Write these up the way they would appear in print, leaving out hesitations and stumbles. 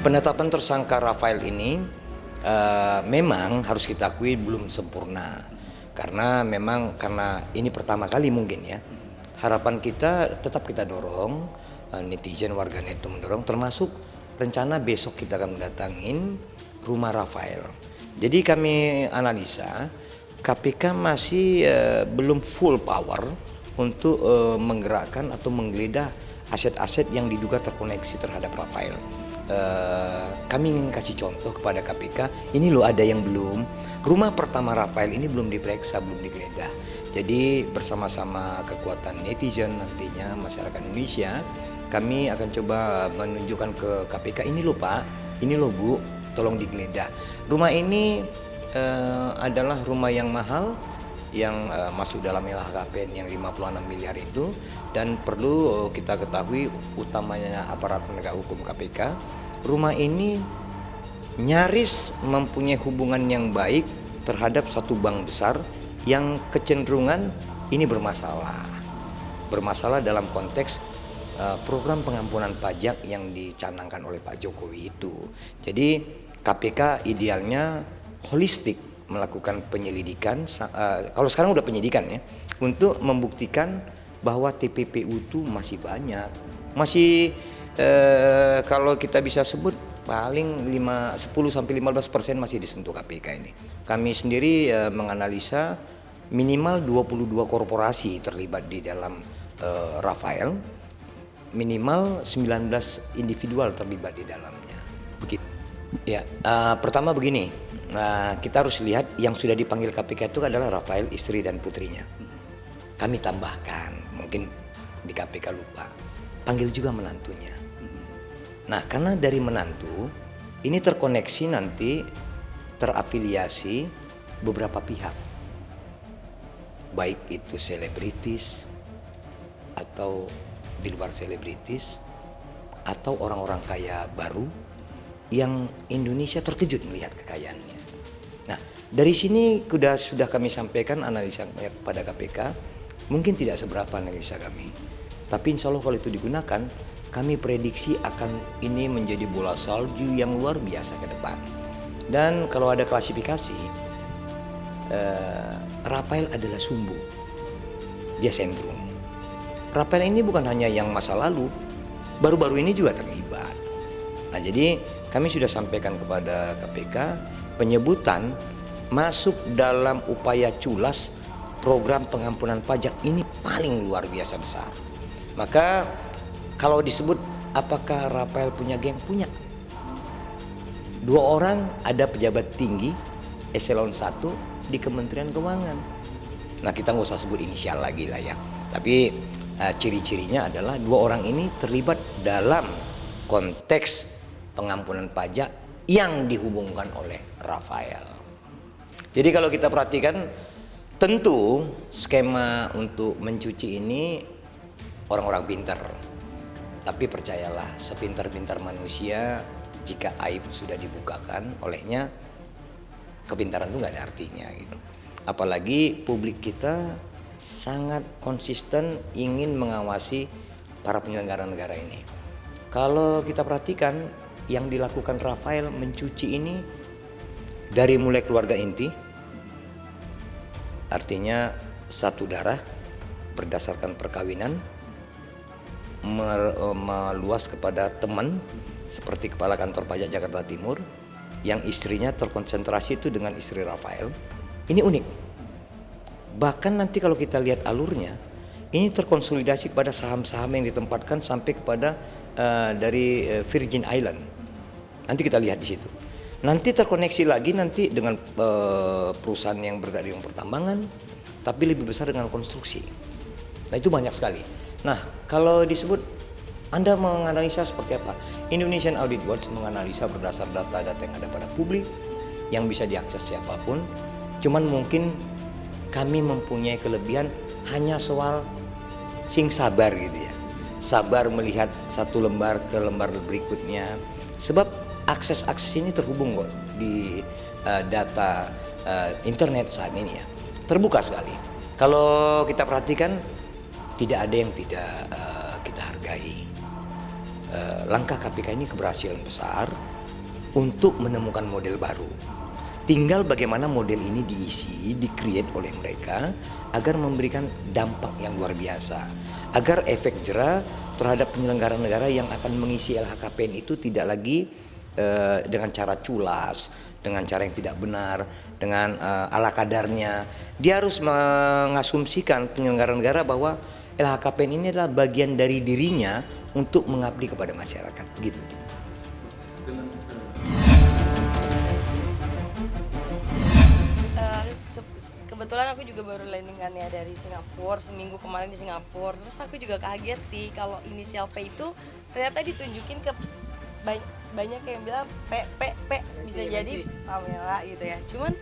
Penetapan tersangka Rafael ini memang harus kita akui belum sempurna, karena ini pertama kali mungkin ya. Harapan kita tetap kita dorong, netizen warganet itu mendorong, termasuk rencana besok kita akan mendatangin rumah Rafael. Jadi kami analisa KPK masih belum full power untuk menggerakkan atau menggeledah aset-aset yang diduga terkoneksi terhadap Rafael. Kami ingin kasih contoh kepada KPK, ini loh ada yang belum. Rumah pertama Rafael ini belum diperiksa, belum digeledah. Jadi bersama-sama kekuatan netizen nantinya masyarakat Indonesia, kami akan coba menunjukkan ke KPK, ini loh Pak, ini loh Bu, tolong digeledah. Rumah ini adalah rumah yang mahal, yang masuk dalam LHKPN yang 56 miliar itu, dan perlu kita ketahui utamanya aparat penegak hukum KPK, rumah ini nyaris mempunyai hubungan yang baik terhadap satu bank besar yang kecenderungan ini bermasalah dalam konteks program pengampunan pajak yang dicanangkan oleh Pak Jokowi itu. Jadi KPK idealnya holistik melakukan penyelidikan, kalau sekarang udah penyidikan ya, untuk membuktikan bahwa TPPU itu masih banyak, masih kalau kita bisa sebut paling 10-15% masih disentuh KPK ini. Kami sendiri menganalisa minimal 22 korporasi terlibat di dalam Rafael, minimal 19 individual terlibat di dalamnya. Begitu. Ya, pertama begini. Nah, kita harus lihat yang sudah dipanggil KPK itu adalah Rafael, istri dan putrinya. Kami tambahkan, mungkin di KPK lupa, panggil juga menantunya. Nah, karena dari menantu ini terkoneksi nanti terafiliasi beberapa pihak, baik itu selebritis atau di luar selebritis atau orang-orang kaya baru yang Indonesia terkejut melihat kekayaannya. Nah, dari sini sudah kami sampaikan analisa kepada KPK, mungkin tidak seberapa analisa kami, tapi insya Allah kalau itu digunakan, kami prediksi akan ini menjadi bola salju yang luar biasa ke depan. Dan kalau ada klasifikasi, Rafael adalah sumbu, dia sentrum. Rafael ini bukan hanya yang masa lalu, baru-baru ini juga terlibat. Nah, jadi kami sudah sampaikan kepada KPK, penyebutan masuk dalam upaya culas program pengampunan pajak ini paling luar biasa besar. Maka kalau disebut apakah Rafael punya geng? Punya. 2 orang ada pejabat tinggi eselon 1 di Kementerian Keuangan. Nah, kita nggak usah sebut inisial lagi lah ya. Tapi ciri-cirinya adalah 2 orang ini terlibat dalam konteks pengampunan pajak yang dihubungkan oleh Rafael. Jadi kalau kita perhatikan, tentu skema untuk mencuci ini orang-orang pintar. Tapi percayalah, sepintar-pintar manusia, jika aib sudah dibukakan olehnya, kepintaran itu nggak ada artinya gitu. Apalagi publik kita sangat konsisten ingin mengawasi para penyelenggara negara ini. Kalau kita perhatikan, yang dilakukan Rafael mencuci ini dari mulai keluarga inti, artinya satu darah berdasarkan perkawinan, meluas kepada teman seperti Kepala Kantor Pajak Jakarta Timur yang istrinya terkonsentrasi itu dengan istri Rafael. Ini unik. Bahkan nanti kalau kita lihat alurnya, ini terkonsolidasi kepada saham-saham yang ditempatkan sampai kepada dari Virgin Island. Nanti kita lihat di situ. Nanti terkoneksi lagi nanti dengan perusahaan yang bergerak di bidang pertambangan, tapi lebih besar dengan konstruksi. Nah, itu banyak sekali. Nah, kalau disebut Anda menganalisa seperti apa? Indonesian Audit Watch menganalisa berdasar data-data yang ada pada publik, yang bisa diakses siapapun. Cuman mungkin kami mempunyai kelebihan hanya soal sing sabar gitu ya. Sabar melihat satu lembar ke lembar berikutnya. Sebab akses ini terhubung kok di data internet saat ini ya. Terbuka sekali. Kalau kita perhatikan, tidak ada yang tidak kita hargai. Langkah KPK ini keberhasilan besar. untuk menemukan model baru. Tinggal bagaimana model ini diisi, di-create oleh mereka agar memberikan dampak yang luar biasa. Agar efek jera terhadap penyelenggara negara yang akan mengisi LHKPN itu tidak lagi dengan cara culas, dengan cara yang tidak benar, dengan ala kadarnya. Dia harus mengasumsikan penyelenggara negara bahwa LHKPN ini adalah bagian dari dirinya untuk mengabdi kepada masyarakat, gitu. Kebetulan aku juga baru landing kan ya dari Singapura, seminggu kemarin di Singapura. Terus aku juga kaget sih kalau inisial P itu ternyata ditunjukin ke banyak yang bilang P bisa jadi Pamela gitu ya. Cuman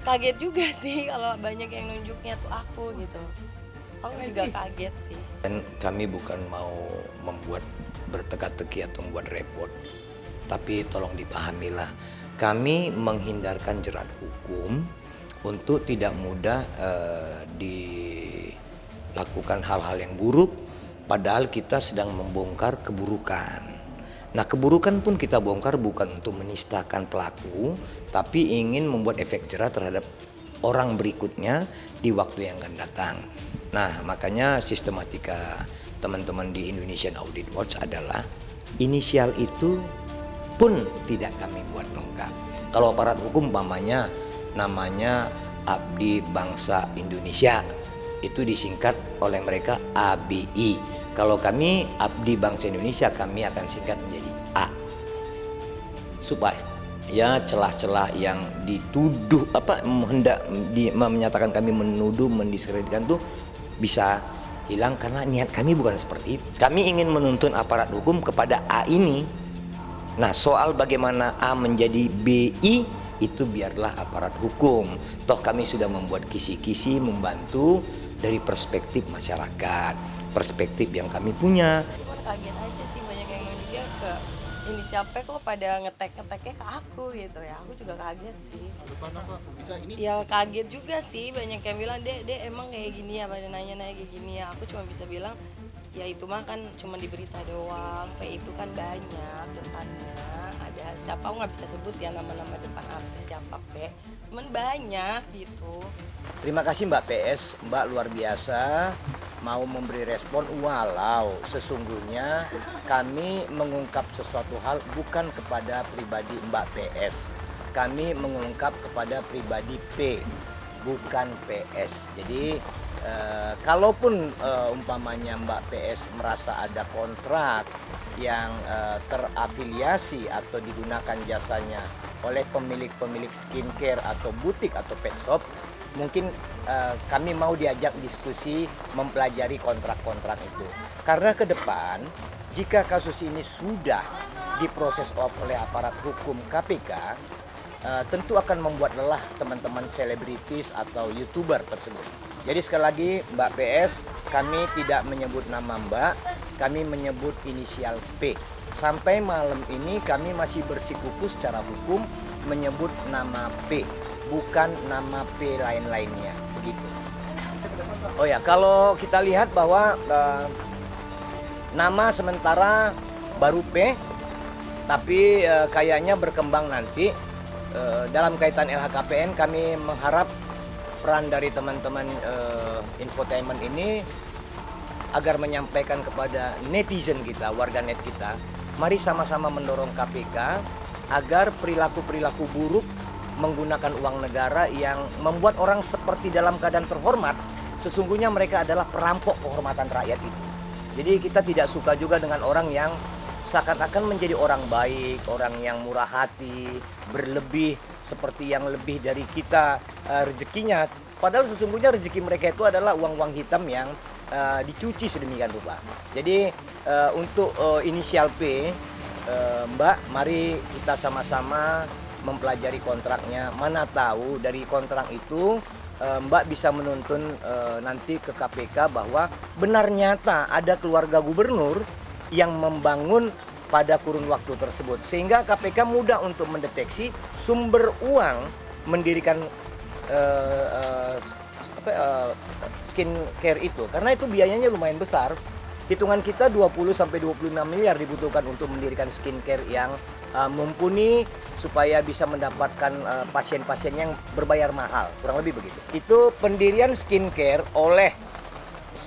kaget juga sih kalau banyak yang nunjuknya tuh aku gitu. Aku juga kaget sih. Dan kami bukan mau membuat berteka-teki atau membuat repot, tapi tolong dipahamilah, kami menghindarkan jerat hukum untuk tidak mudah dilakukan hal-hal yang buruk, padahal kita sedang membongkar keburukan. Nah, keburukan pun kita bongkar bukan untuk menistakan pelaku, tapi ingin membuat efek jera terhadap orang berikutnya di waktu yang akan datang. Nah, makanya sistematika teman-teman di Indonesian Audit Watch adalah inisial itu pun tidak kami buat lengkap. Kalau aparat hukum umpamanya namanya Abdi Bangsa Indonesia, itu disingkat oleh mereka ABI. Kalau kami Abdi Bangsa Indonesia, kami akan singkat menjadi A, supaya ya celah-celah yang dituduh hendak menyatakan kami menuduh, mendiskreditkan tuh bisa hilang, karena niat kami bukan seperti itu. Kami ingin menuntun aparat hukum kepada A ini. Nah, soal bagaimana A menjadi BI itu biarlah aparat hukum. Toh kami sudah membuat kisi-kisi membantu dari perspektif masyarakat, perspektif yang kami punya. Cuman kaget aja sih banyak yang nunjuknya ke inisial P kok pada ngeteknya ke aku gitu ya. Aku juga kaget sih. Ya kaget juga sih, banyak yang bilang dek emang kayak gini ya, pada nanya-nanya kayak gini ya. Aku cuma bisa bilang ya itu mah kan cuma di berita doang. P itu kan banyak depannya, ada siapa, aku nggak bisa sebut ya nama-nama depan artis siapa P, cuman banyak gitu. Terima kasih Mbak PS, Mbak luar biasa mau memberi respon, walau sesungguhnya kami mengungkap sesuatu hal bukan kepada pribadi Mbak PS, kami mengungkap kepada pribadi P, bukan PS. Jadi kalaupun umpamanya Mbak PS merasa ada kontrak yang terafiliasi atau digunakan jasanya oleh pemilik-pemilik skincare atau butik atau pet shop, mungkin kami mau diajak diskusi mempelajari kontrak-kontrak itu. Karena ke depan jika kasus ini sudah diproses oleh aparat hukum KPK, tentu akan membuat lelah teman-teman selebritis atau YouTuber tersebut. Jadi sekali lagi Mbak PS, kami tidak menyebut nama Mbak, kami menyebut inisial P. Sampai malam ini kami masih bersikukuh secara hukum menyebut nama P, bukan nama P lain-lainnya, begitu. Oh ya, kalau kita lihat bahwa nama sementara baru P, tapi kayaknya berkembang nanti. Dalam kaitan LHKPN, kami mengharap peran dari teman-teman infotainment ini agar menyampaikan kepada netizen kita, warganet kita, mari sama-sama mendorong KPK agar perilaku-perilaku buruk menggunakan uang negara yang membuat orang seperti dalam keadaan terhormat, sesungguhnya mereka adalah perampok kehormatan rakyat itu. Jadi kita tidak suka juga dengan orang yang seakan-akan menjadi orang baik, orang yang murah hati, berlebih seperti yang lebih dari kita rezekinya. Padahal sesungguhnya rezeki mereka itu adalah uang-uang hitam yang dicuci sedemikian rupa. Jadi untuk inisial P, Mbak, mari kita sama-sama mempelajari kontraknya. Mana tahu dari kontrak itu Mbak bisa menuntun nanti ke KPK bahwa benar nyata ada keluarga gubernur yang membangun pada kurun waktu tersebut, sehingga KPK mudah untuk mendeteksi sumber uang mendirikan skincare itu, karena itu biayanya lumayan besar. Hitungan kita 20-26 miliar dibutuhkan untuk mendirikan skincare yang mumpuni supaya bisa mendapatkan pasien-pasien yang berbayar mahal, kurang lebih begitu. Itu pendirian skincare oleh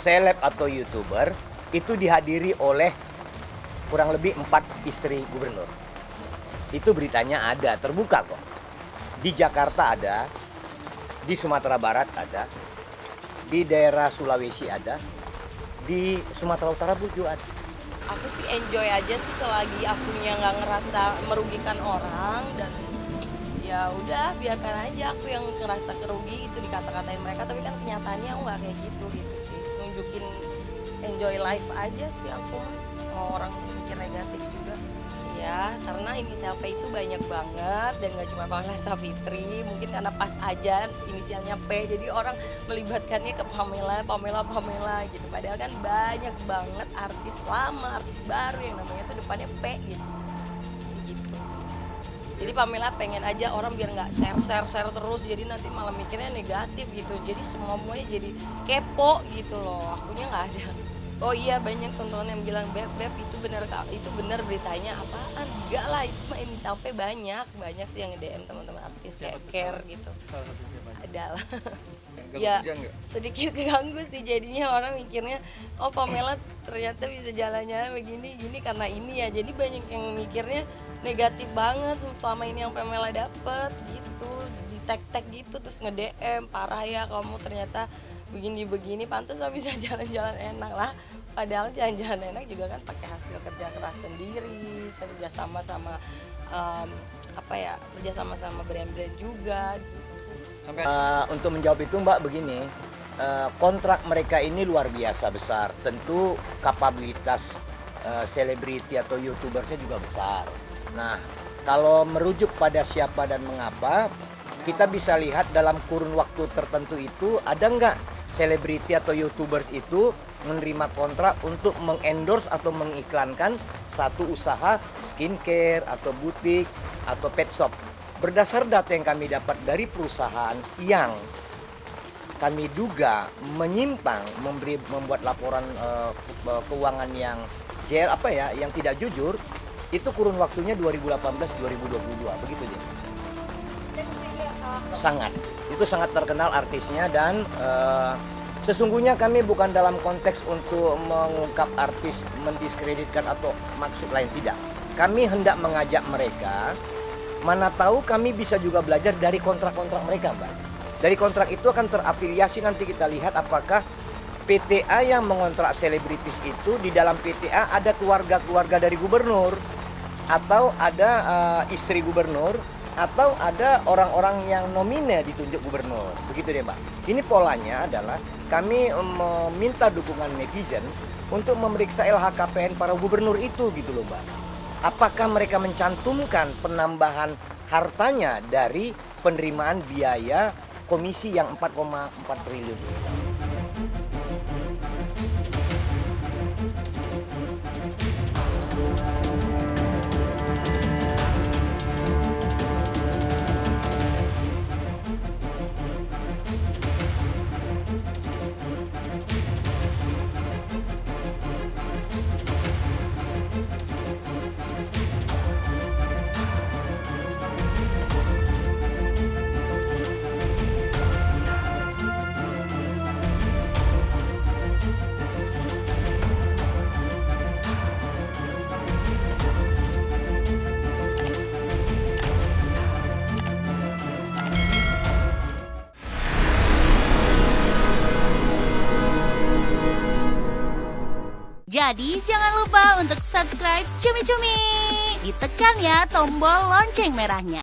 seleb atau YouTuber itu dihadiri oleh kurang lebih 4 istri gubernur. Itu beritanya ada, terbuka kok. Di Jakarta ada, di Sumatera Barat ada, di daerah Sulawesi ada, di Sumatera Utara juga ada. Aku sih enjoy aja sih selagi akunya nggak ngerasa merugikan orang, dan ya udah biarkan aja aku yang ngerasa kerugi itu dikata-katain mereka, tapi kan kenyataannya aku nggak kayak gitu sih, nunjukin enjoy life aja sih aku, mau orang mikir negatif juga. Ya, karena inisial P itu banyak banget dan gak cuma Pamela Savitri, mungkin karena pas aja inisialnya P, jadi orang melibatkannya ke Pamela gitu. Padahal kan banyak banget artis lama, artis baru yang namanya tuh depannya P gitu. Gitu sih. Jadi Pamela pengen aja orang biar nggak share terus, jadi nanti malah mikirnya negatif gitu. Jadi semuanya jadi kepo gitu loh. Akunya nggak ada. Oh iya, banyak tontonan yang bilang Beb itu benar beritanya apaan? Enggak lah, itu mah inisial P banyak sih yang nge-DM teman-teman artis kayak Care gitu. Ada lah. Ya sedikit keganggu sih, jadinya orang mikirnya oh Pamela ternyata bisa jalan-jalan begini karena ini ya. Jadi banyak yang mikirnya negatif banget selama ini yang Pamela dapet gitu, di tag gitu terus nge-DM parah ya kamu ternyata begini pantas lah bisa jalan-jalan enak lah, padahal jalan-jalan enak juga kan pakai hasil kerja keras sendiri, kerja sama brand-brand juga. Sampai untuk menjawab itu Mbak begini, kontrak mereka ini luar biasa besar, tentu kapabilitas selebriti atau youtubersnya juga besar. Nah, kalau merujuk pada siapa dan mengapa, kita bisa lihat dalam kurun waktu tertentu itu ada nggak selebriti atau youtubers itu menerima kontrak untuk mengendorse atau mengiklankan satu usaha skincare atau butik atau pet shop. Berdasar data yang kami dapat dari perusahaan yang kami duga menyimpang, membuat laporan keuangan yang yang tidak jujur, itu kurun waktunya 2018-2022, begitu dia. Itu sangat terkenal artisnya, dan sesungguhnya kami bukan dalam konteks untuk mengungkap artis mendiskreditkan atau maksud lain, tidak. Kami hendak mengajak mereka, mana tahu kami bisa juga belajar dari kontrak-kontrak mereka, Mbak. Dari kontrak itu akan terafiliasi, nanti kita lihat apakah PTA yang mengontrak selebritis itu di dalam PTA ada keluarga-keluarga dari gubernur, atau ada istri gubernur, atau ada orang-orang yang nominal ditunjuk gubernur, begitu deh Mbak. Ini polanya adalah kami meminta dukungan netizen untuk memeriksa LHKPN para gubernur itu gitu loh Mbak. Apakah mereka mencantumkan penambahan hartanya dari penerimaan biaya komisi yang 4,4 triliun. Jadi jangan lupa untuk subscribe Cumi Cumi. Ditekan ya tombol lonceng merahnya.